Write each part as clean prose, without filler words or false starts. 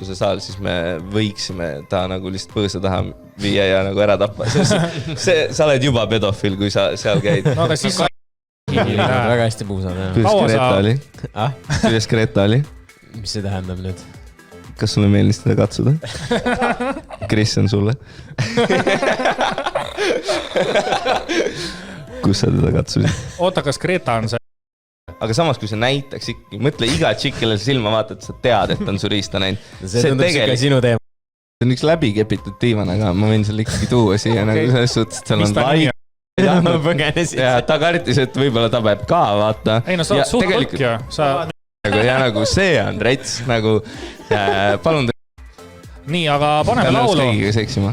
armastuse saal, siis me võiksime ta nagu lihtsalt põõsa taha viia ja nagu ära tappa. Sa oled juba pedofil, kui sa seal käid. No aga siis väga hästi puusad. Kuidas Greta oli? Mis see tähendab nüüd? Kas sulle meeldis teda katsuda? Kris on sulle. Kus sa teda katsusid? Oota, kas Greta on see? Aga samas, kui sa näitaks ikkagi, mõtle iga tšikk, kellel silma vaatad, sa tead, et on su riista näinud. See tundub siuke sinu teema. See on üks läbikepitud diivan, aga ma võin selle ikkagi tuua siia nagu selles suhtes, et seal on laik. Ja ta kartis, et võib-olla ta peab ka vaata. Ei no sa oled suht võlk ja ja nagu see on rets nagu palun nii, aga paneme laulu. Ta on nõus kõigiga seksima.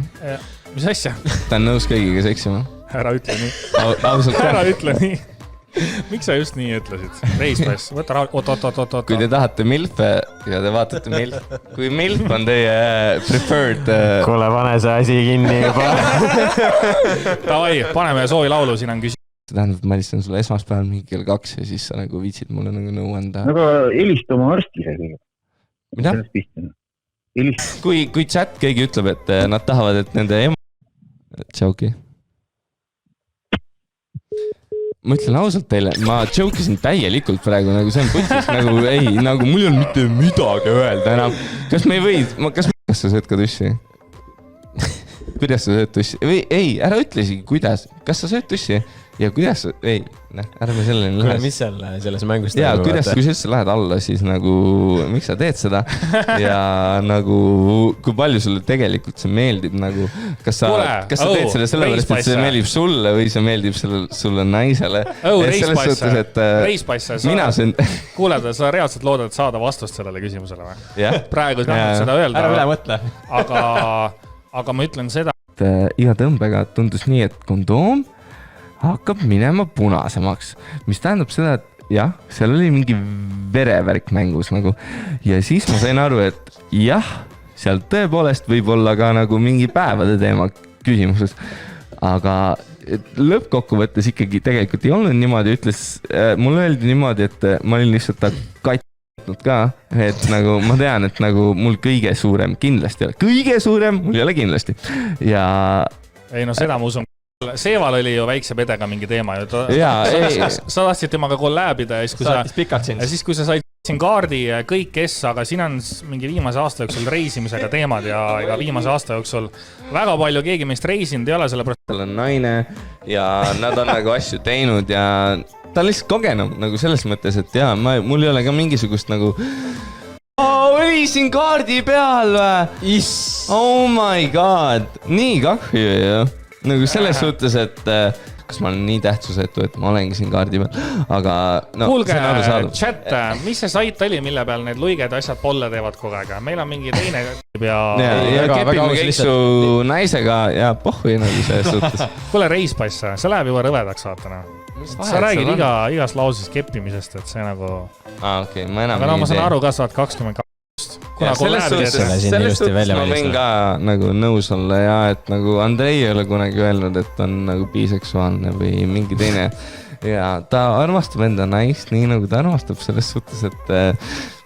Mis asja? Ta on nõus kõigiga seksima. Ära ütle nii. Ära ütle nii. Miks sa just nii ütlesid? Reispass, võta oot. Kui te tahate milfe ja te vaatate milf, kui milf on teie preferred... Kuule, pane see asi kinni juba. Davai, paneme soovi laulu, siin on küsimus. See tähendab, et ma helistan sulle esmaspäeval mingi kell 2 ja siis sa nagu viitsid mulle nagu nõu anda. Aga helista oma arstile kõige. Mida? Kui chat keegi ütleb, et nad tahavad, et nende Tšauki. Ma ütlen ausalt teile, ma joke'isin täielikult praegu, nagu see on põhjus, nagu ei, nagu mul ei ole mitte midagi öelda enam. Kas me ei või, kas sa sööd ka tussi? Kuidas sa sööd tussi? Või ei, ära ütle isegi, kuidas, kas sa sööd tussi? Ja kuidas, ei, ära me selleni lähe. Mis selles mängust? Jaa, kuidas, kui sa üldse lähed alla, siis nagu, miks sa teed seda? Ja nagu, kui palju sulle tegelikult see meeldib, nagu, kas sa teed selle sellepärast, et see meeldib sulle või see meeldib sulle naisele? Reispaisse. Kuule, sa reaalselt loodad saada vastust sellele küsimusele või? Praegu tahad seda öelda. Ära üle mõtle. Aga ma ütlen seda. Iga tõmbega tundus nii, et kondoom hakkab minema punasemaks, mis tähendab seda, et jah, seal oli mingi verevärk mängus nagu. Ja siis ma sain aru, et jah, seal tõepoolest võib olla ka nagu mingi päevade teema küsimuses. Aga lõppkokkuvõttes ikkagi tegelikult ei olnud niimoodi, mulle öeldi niimoodi, et ma olin lihtsalt ta katnud ka, et nagu ma tean, et nagu mul kõige suurem kindlasti ei ole. Kõige suurem mul ei ole kindlasti. Ja... Ei no seda ma usun. Seeval oli ju väikse pedega mingi teema. Sa tahtsid temaga kollääbida ja siis kui sa said siin kaardi kõik kes, aga siin on mingi viimase aasta jooksul reisimisega teemad ja viimase aasta jooksul väga palju keegi meist reisinud ei ole sellepärast. Tal on naine ja nad on nagu asju teinud ja ta on lihtsalt kogenud nagu selles mõttes, et jaa, mul ei ole ka mingisugust nagu oli siin kaardi peal või? Oh my god, nii kahju ju. Nagu selles suhtes, et kas ma olen nii tähtsusetu, et ma olengi siin kaardi peal, aga no, kuulge, chat, mis see sait oli, mille peal need luiged asjad polle teevad kogu aeg? Meil on mingi teine ja kepime keiksu naisega ja pohhui nagu selles suhtes. Kuule, reispass, see läheb juba rõvedaks saatana. Sa räägid igas lauses keppimisest, et see nagu... okei, ma enam aga no ma saan aru ka, saad 22 selles suhtes ma võin ka nagu nõus olla ja et nagu Andrei ei ole kunagi öelnud, et ta on nagu biseksuaalne või mingi teine ja ta armastab enda naist nii nagu ta armastab selles suhtes, et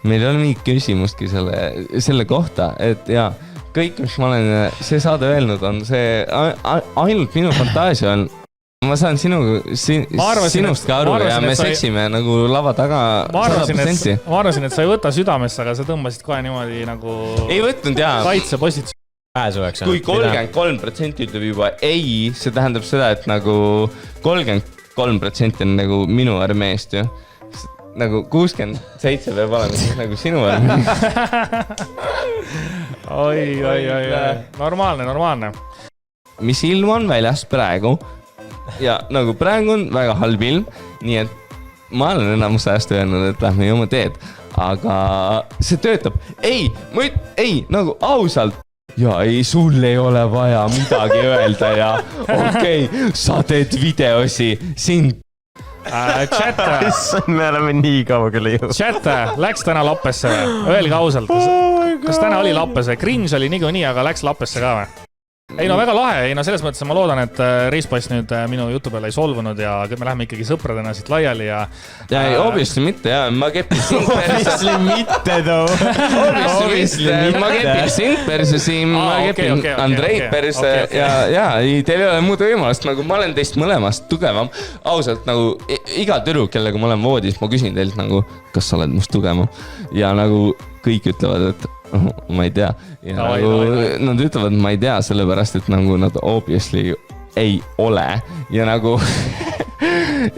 meil ei ole mingit küsimustki selle kohta, et ja kõik, mis ma olen see saade öelnud, on see ainult minu fantaasia on. Ma saan sinust ka aru ja me seksime nagu lava taga 100%. Ma arvasin, et sa ei võta südamesse, aga sa tõmbasid kohe niimoodi nagu... Ei võtnud, jaa. Kaitsepositsioon. Kui 33% ütleb juba ei, see tähendab seda, et nagu 33% on nagu minu armeest ju. Nagu 67 peab olema nagu sinu armeest. Oi. Normaalne. Mis ilm on väljas praegu? Ja nagu praegu on väga halb ilm, nii et ma olen enamus ajast öelnud, et lähme jõuma teed, aga see töötab. Ei, nagu ausalt. Ja ei, sul ei ole vaja midagi öelda ja okei, sa teed videosi sind. Chat, me oleme nii kaugele jõudnud. Chat, läks täna Lappesse või? Öelge ausalt, kas täna oli Lappesse? Cringe oli niikuinii, aga läks Lappesse ka või? Ei no väga lahe, ei no selles mõttes ma loodan, et Reispass nüüd minu jutu peale ei solvunud ja me läheme ikkagi sõpradena siit laiali ja... Ja obviously mitte, ja ma kepin sind perse. Obviously mitte, too. Ma kepin sind perse, Siim, ma kepin Andreid perse ja teil ei ole muud võimalust, nagu ma olen teist mõlemast tugevam. Ausalt, nagu iga tüdruk, kellega ma olen voodis, ma küsin teilt nagu, kas sa oled must tugevam? Ja nagu kõik ütlevad, et ma ei tea. Ja nagu, nad ütlevad, ma ei tea, sellepärast, et nagu nad obviously ei ole. Ja nagu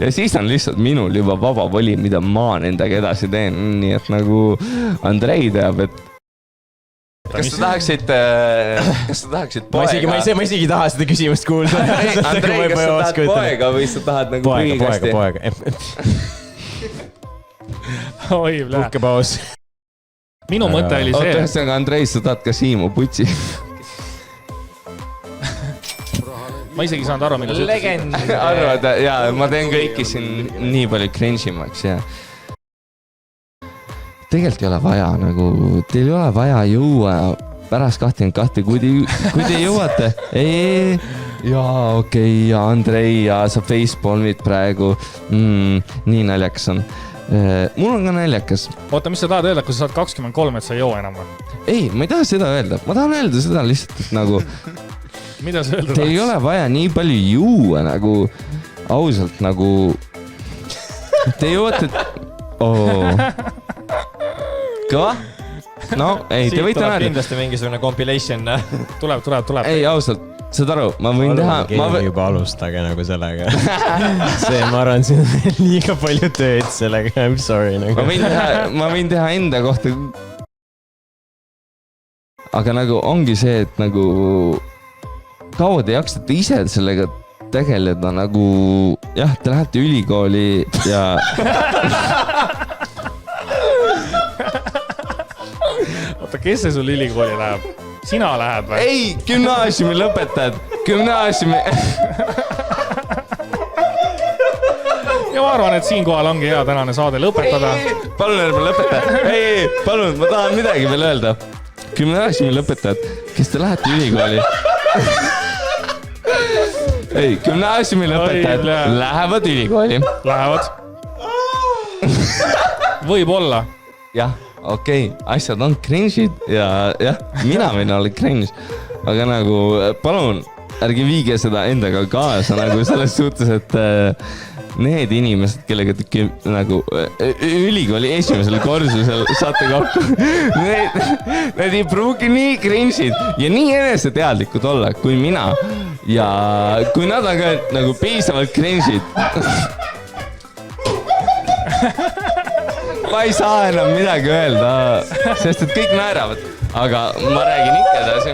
ja siis on lihtsalt minul juba vaba voli, mida ma nendega edasi teen. Nii et nagu Andrei teab, et kas sa tahaksid poega? Ma isegi taha seda küsimust kuulda. Andrei, kas sa tahad poega või sa tahad nagu poega. Puhkepaus. Minu mõte oli see... Ühesõnaga, Andrei, sa tahad ka Siimu putsi. Ma isegi saanud aru, mida sa ütlesid. Arvad, jaa, ma teen kõiki siin nii palju cringe'imaks, jah. Tegelikult ei ole vaja, nagu, teil ei ole vaja jõua pärast 22, kui te jõuate. Jaa, okei, ja Andrei, ja sa facepalmid praegu. Nii naljakas on. Mul on ka naljakas. Oota, mis sa tahad öelda, kui sa saad 23, et sa ei joo enam? Ei, ma ei taha seda öelda. Ma tahan öelda seda lihtsalt, et nagu... Mida sa öelda teil ei ole vaja nii palju juua, nagu... Ausalt, nagu... Te jõuate... Kõva? No, ei, te võite näeda. Kindlasti mingisugune compilation. Tuleb. Ei, ausalt. Saad aru, ma võin teha... juba alustage nagu sellega. See, ma arvan, siin on liiga palju tööd sellega. I'm sorry. Nagu. Ma võin teha enda kohta. Aga nagu ongi see, et nagu... Kaua te jaksate ise sellega tegeleda nagu... Jah, te lähete ülikooli ja... Oota, kes see sul ülikooli läheb? Sina lähed või? Ei, gümnaasiumi lõpetad. Gümnaasiumi. Ja ma arvan, et siinkohal ongi hea tänane saade lõpetada. Palun ärme lõpeta. Ei, palun, ma tahan midagi veel öelda. Gümnaasiumi lõpetad, kes te lähete ülikooli? Ei, gümnaasiumi lõpetad lähevad ülikooli. Lähevad. Võib-olla. Jah. Okei, asjad on cringe'id ja jah, mina võin olla cringe, aga nagu palun, ärge viige seda endaga kaasa nagu selles suhtes, et need inimesed, kellega te nagu ülikooli esimesel korsusel saate kokku, need ei pruugi nii cringe'id ja nii eneseteadlikud olla kui mina ja kui nad on ka nagu piisavalt cringe'id. Ma ei saa enam midagi öelda, sest et kõik naeravad, aga ma räägin ikka edasi.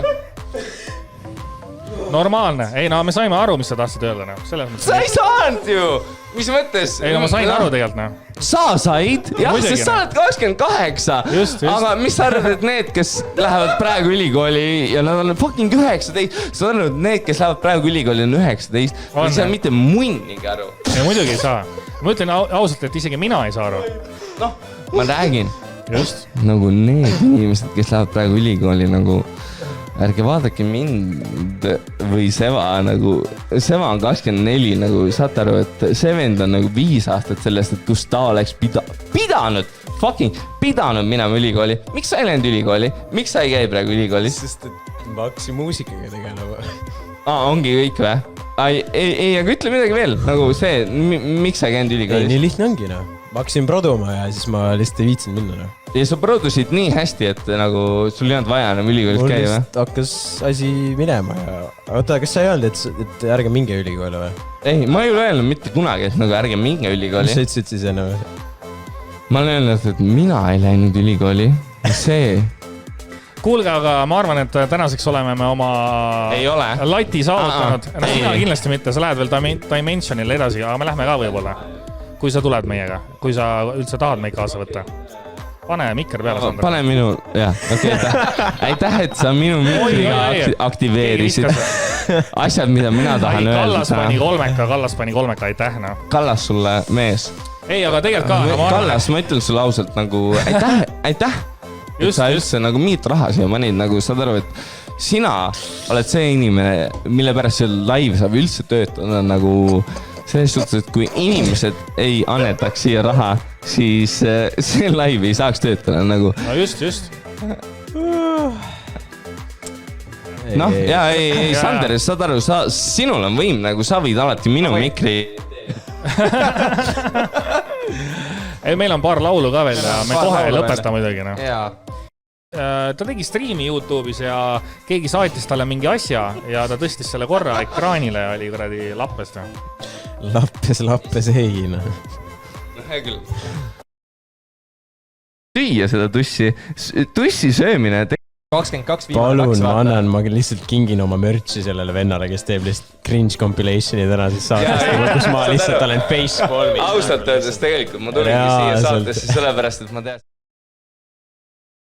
Normaalne. Ei, no me saime aru, mis sa tahtsid öelda. Sa ei saanud ju! Mis mõttes? Ei, no ma sain aru tegelikult. Sa said? Jah, sest sa oled 28. Just. Aga mis sa arvad, et need, kes lähevad praegu ülikooli ja nad on fucking 19, sa arvad, et need, kes lähevad praegu ülikooli on 19, või sa mitte munnigi aru? Ei, muidugi ei saa. Ma ütlen ausalt, et isegi mina ei saa aru. Noh, ma räägin. Just. Nagu need inimesed, kes lähevad praegu ülikooli, nagu ärge vaadake mind või Seva, nagu Seva on 24, nagu saate aru, et see vend on nagu 5 aastat sellest, et kus ta oleks pidanud minema ülikooli. Miks sa ei läinud ülikooli? Miks sa ei käi praegu ülikooli? Sest et ma hakkasin muusikaga tegelema. Ongi kõik või? Ei, aga ütle midagi veel, nagu see, miks sa ei käinud ülikooli? Ei, nii lihtne ongi, no. Ma hakkasin produma ja siis ma lihtsalt ei viitsinud minna, no. Ja sa produsid nii hästi, et nagu sul ei olnud vaja enam ülikoolis käia, või? Mul lihtsalt hakkas asi minema ja... Oota, kas sa ei öelnud, et ärge minge ülikooli või? Ei, ma ei ole öelnud mitte kunagi, et nagu ärge minge ülikooli. Mis sa ütlesid siis enne või? Ma olen öelnud, et mina ei läinud ülikooli. See... Kuulge, aga ma arvan, et tänaseks oleme me oma lati saavutanud. Sina kindlasti mitte, sa lähed veel Dimensionile edasi, aga me lähme ka võib-olla. Kui sa tuled meiega, kui sa üldse tahad meid kaasa võtta. Pane mikker peale, Sander. Pane minu, jah, okei, aitäh, et sa minu mikriga aktiveerisid. Asjad, mida mina tahan öelda. Kallas pani kolmeka, aitäh. Kallas sulle mees. Ei, aga tegelikult ka. Kallas, ma ütlen sulle ausalt nagu aitäh. Et sa üldse nagu miitraha siia manid, nagu saad aru, et sina oled see inimene, mille pärast see live saab üldse töötada nagu selles suhtes, et kui inimesed ei annetaks siia raha, siis see live ei saaks töötada nagu. No just. Noh, ei, Sander, saad aru, sinul on võim, nagu sa võid alati minu mikri. Ei, meil on paar laulu ka veel ja me kohe ei lõpeta muidugi. No. Ta tegi striimi YouTube'is ja keegi saatis talle mingi asja ja ta tõstis selle korra ekraanile ja oli kuradi lappes. Lappes ei, noh. Hea küll. Süüa seda tussi söömine 22 palun, ma lihtsalt kingin oma mürtsi sellele vennale, kes teeb lihtsalt cringe compilationi tänasest saatest, kus ma lihtsalt olen facepalmid. Ausalt öeldes tegelikult ma tulingi siia saatesse sellepärast, et ma tean.